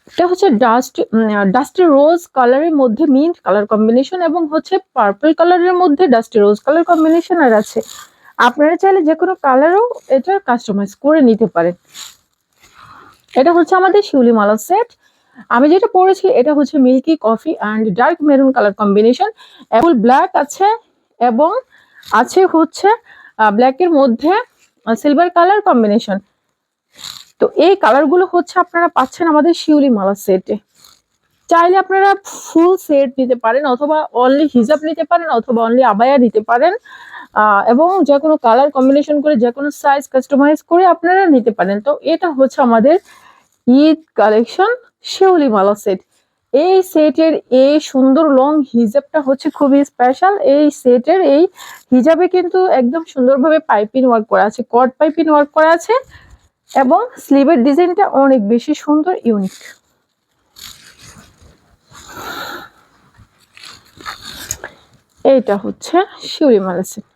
এটা হচ্ছে ডাস্টি রোজ কালারের মধ্যে মিন্ট কালার কম্বিনেশন এবং হচ্ছে পার্পল কালারের মধ্যে ডাস্টি রোজ কালার কম্বিনেশন আর আছে। আপনারা চাইলে যে কোনো কালারও এটা কাস্টমাইজ করে নিতে পারেন। এটা হচ্ছে আমাদের শিউলি মালা সেট। আমি যেটা পরেছি এটা হচ্ছে milky coffee and dark maroon colour combination, full black আছে এবং আছে হচ্ছে ব্ল্যাকের মধ্যে সিলভার কালার কম্বিনেশন। তো এই কালারগুলো হচ্ছে আপনারা পাচ্ছেন আমাদের শিউলি মালা সেটে। চাইলে আপনারা ফুল সেট নিতে পারেন অথবা অনলি হিজাব নিতে পারেন অথবা অনলি আবায়া নিতে পারেন, এবং যে কোনো কালার কম্বিনেশন করে যে কোনো সাইজ কাস্টমাইজ করে আপনারা নিতে পারেন। তো এটা হচ্ছে আমাদের ঈদ কালেকশন শিউলি মালা সেট। এই সেটের এই সুন্দর লং হিজাবটা হচ্ছে খুবই স্পেশাল। এই সেটের এই হিজাবে কিন্তু একদম সুন্দরভাবে পাইপিং ওয়ার্ক করা আছে, কট পাইপিং ওয়ার্ক করা আছে এবং স্লিভের ডিজাইনটা অনেক বেশি সুন্দর, ইউনিক। এইটা হচ্ছে শিউলি মালা সেট।